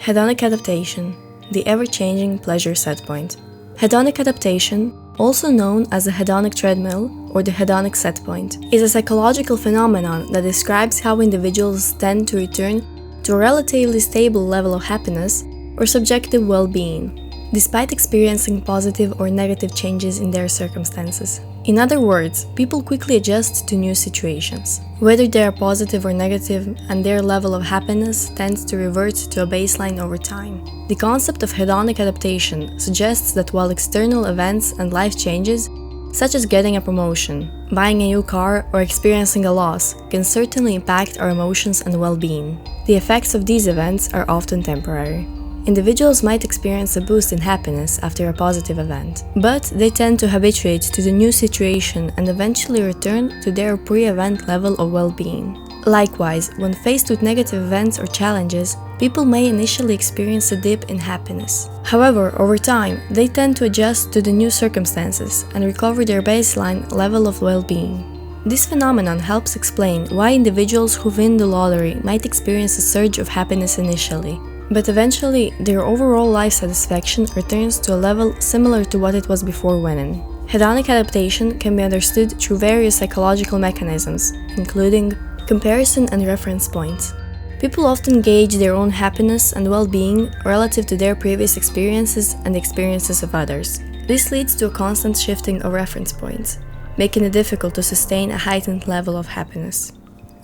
Hedonic adaptation, the ever-changing pleasure setpoint. Hedonic adaptation, also known as the hedonic treadmill or the hedonic setpoint, is a psychological phenomenon that describes how individuals tend to return to a relatively stable level of happiness or subjective well-being, despite experiencing positive or negative changes in their circumstances. In other words, people quickly adjust to new situations, whether they are positive or negative, and their level of happiness tends to revert to a baseline over time. The concept of hedonic adaptation suggests that while external events and life changes, such as getting a promotion, buying a new car, or experiencing a loss, can certainly impact our emotions and well-being, the effects of these events are often temporary. Individuals might experience a boost in happiness after a positive event, but they tend to habituate to the new situation and eventually return to their pre-event level of well-being. Likewise, when faced with negative events or challenges, people may initially experience a dip in happiness. However, over time, they tend to adjust to the new circumstances and recover their baseline level of well-being. This phenomenon helps explain why individuals who win the lottery might experience a surge of happiness initially, but eventually their overall life satisfaction returns to a level similar to what it was before winning. Hedonic adaptation can be understood through various psychological mechanisms, including comparison and reference points. People often gauge their own happiness and well-being relative to their previous experiences and the experiences of others. This leads to a constant shifting of reference points, making it difficult to sustain a heightened level of happiness.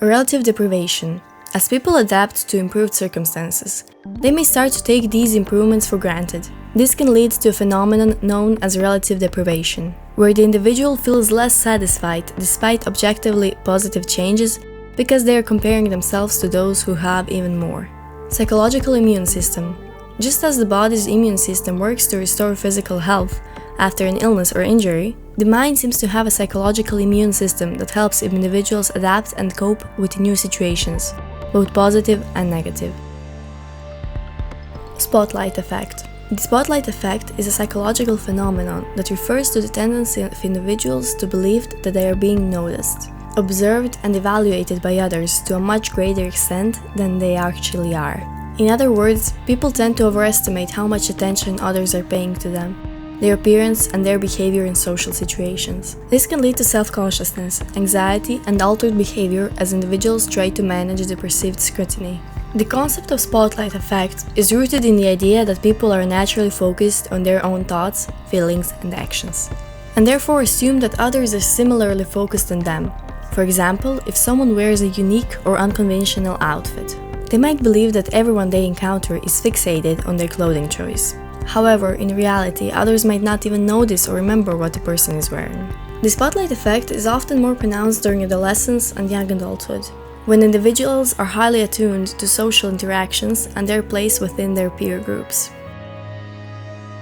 Relative deprivation. As people adapt to improved circumstances, they may start to take these improvements for granted. This can lead to a phenomenon known as relative deprivation, where the individual feels less satisfied despite objectively positive changes because they are comparing themselves to those who have even more. Psychological immune system. Just as the body's immune system works to restore physical health after an illness or injury, the mind seems to have a psychological immune system that helps individuals adapt and cope with new situations, both positive and negative. Spotlight effect. The spotlight effect is a psychological phenomenon that refers to the tendency of individuals to believe that they are being noticed, observed and evaluated by others to a much greater extent than they actually are. In other words, people tend to overestimate how much attention others are paying to them, their appearance and their behavior in social situations. This can lead to self-consciousness, anxiety, and altered behavior as individuals try to manage the perceived scrutiny. The concept of spotlight effect is rooted in the idea that people are naturally focused on their own thoughts, feelings, and actions, and therefore assume that others are similarly focused on them. For example, if someone wears a unique or unconventional outfit, they might believe that everyone they encounter is fixated on their clothing choice. However, in reality, others might not even notice or remember what the person is wearing. The spotlight effect is often more pronounced during adolescence and young adulthood, when individuals are highly attuned to social interactions and their place within their peer groups.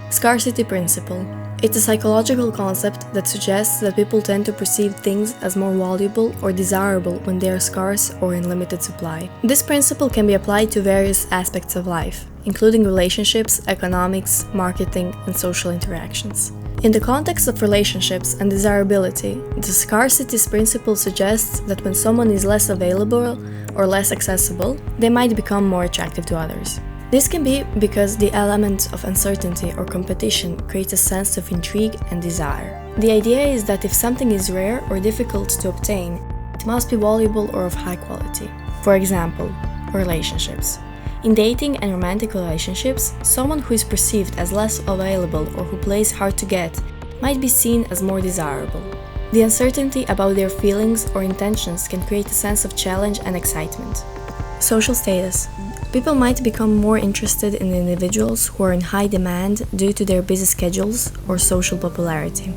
Scarcity Principle. It's a psychological concept that suggests that people tend to perceive things as more valuable or desirable when they are scarce or in limited supply. This principle can be applied to various aspects of life, including relationships, economics, marketing, and social interactions. In the context of relationships and desirability, the scarcity principle suggests that when someone is less available or less accessible, they might become more attractive to others. This can be because the element of uncertainty or competition creates a sense of intrigue and desire. The idea is that if something is rare or difficult to obtain, it must be valuable or of high quality. For example, relationships. In dating and romantic relationships, someone who is perceived as less available or who plays hard to get might be seen as more desirable. The uncertainty about their feelings or intentions can create a sense of challenge and excitement. Social status. People might become more interested in individuals who are in high demand due to their busy schedules or social popularity.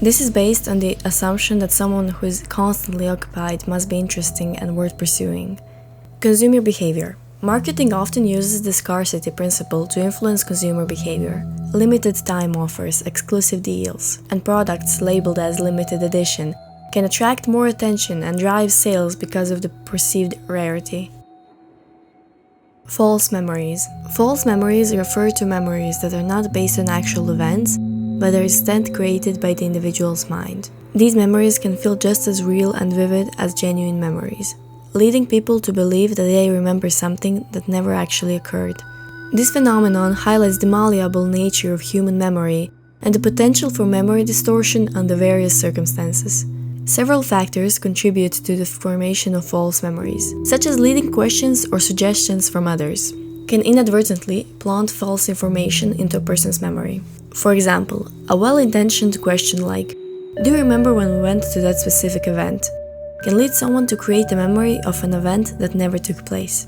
This is based on the assumption that someone who is constantly occupied must be interesting and worth pursuing. Consumer behavior. Marketing often uses the scarcity principle to influence consumer behavior. Limited time offers, exclusive deals, and products labeled as limited edition can attract more attention and drive sales because of the perceived rarity. False memories. False memories refer to memories that are not based on actual events, but are instead created by the individual's mind. These memories can feel just as real and vivid as genuine memories, leading people to believe that they remember something that never actually occurred. This phenomenon highlights the malleable nature of human memory and the potential for memory distortion under various circumstances. Several factors contribute to the formation of false memories, such as leading questions or suggestions from others, can inadvertently plant false information into a person's memory. For example, a well-intentioned question like, "Do you remember when we went to that specific event?" can lead someone to create a memory of an event that never took place.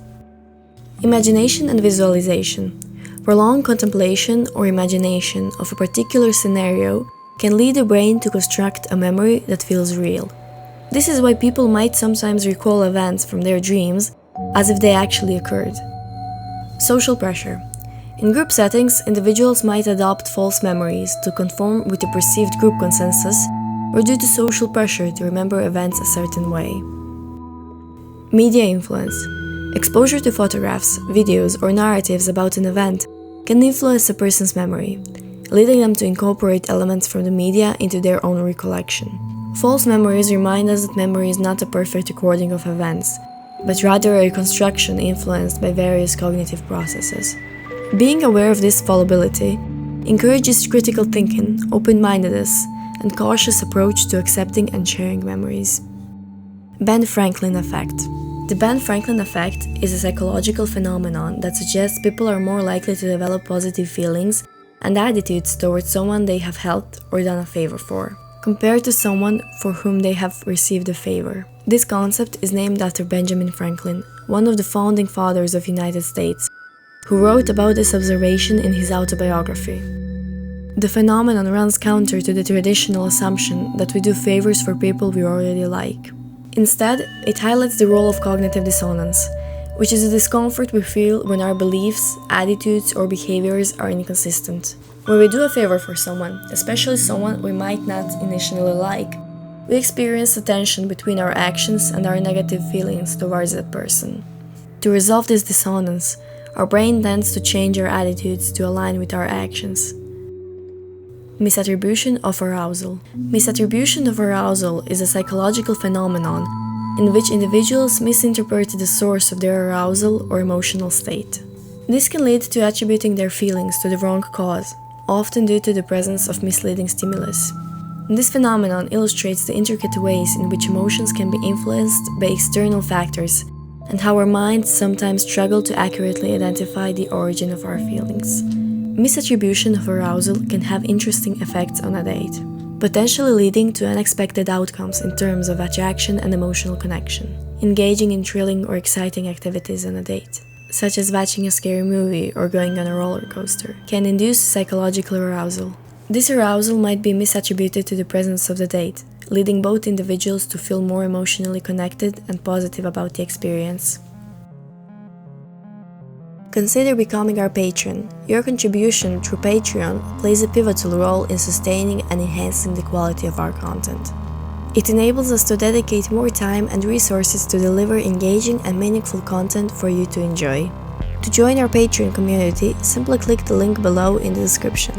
Imagination and visualization. Prolonged contemplation or imagination of a particular scenario can lead the brain to construct a memory that feels real. This is why people might sometimes recall events from their dreams as if they actually occurred. Social pressure. In group settings, individuals might adopt false memories to conform with the perceived group consensus or due to social pressure to remember events a certain way. Media influence. Exposure to photographs, videos, or narratives about an event can influence a person's memory, leading them to incorporate elements from the media into their own recollection. False memories remind us that memory is not a perfect recording of events, but rather a construction influenced by various cognitive processes. Being aware of this fallibility encourages critical thinking, open-mindedness, and cautious approach to accepting and sharing memories. Ben Franklin effect. The Ben Franklin effect is a psychological phenomenon that suggests people are more likely to develop positive feelings and attitudes towards someone they have helped or done a favor for, compared to someone for whom they have received a favor. This concept is named after Benjamin Franklin, one of the founding fathers of the United States, who wrote about this observation in his autobiography. The phenomenon runs counter to the traditional assumption that we do favors for people we already like. Instead, it highlights the role of cognitive dissonance, which is a discomfort we feel when our beliefs, attitudes, or behaviors are inconsistent. When we do a favor for someone, especially someone we might not initially like, we experience a tension between our actions and our negative feelings towards that person. To resolve this dissonance, our brain tends to change our attitudes to align with our actions. Misattribution of arousal. Misattribution of arousal is a psychological phenomenon in which individuals misinterpret the source of their arousal or emotional state. This can lead to attributing their feelings to the wrong cause, often due to the presence of misleading stimulus. This phenomenon illustrates the intricate ways in which emotions can be influenced by external factors and how our minds sometimes struggle to accurately identify the origin of our feelings. Misattribution of arousal can have interesting effects on a date, potentially leading to unexpected outcomes in terms of attraction and emotional connection. Engaging in thrilling or exciting activities on a date, such as watching a scary movie or going on a roller coaster, can induce psychological arousal. This arousal might be misattributed to the presence of the date, leading both individuals to feel more emotionally connected and positive about the experience. Consider becoming our patron. Your contribution through Patreon plays a pivotal role in sustaining and enhancing the quality of our content. It enables us to dedicate more time and resources to deliver engaging and meaningful content for you to enjoy. To join our Patreon community, simply click the link below in the description.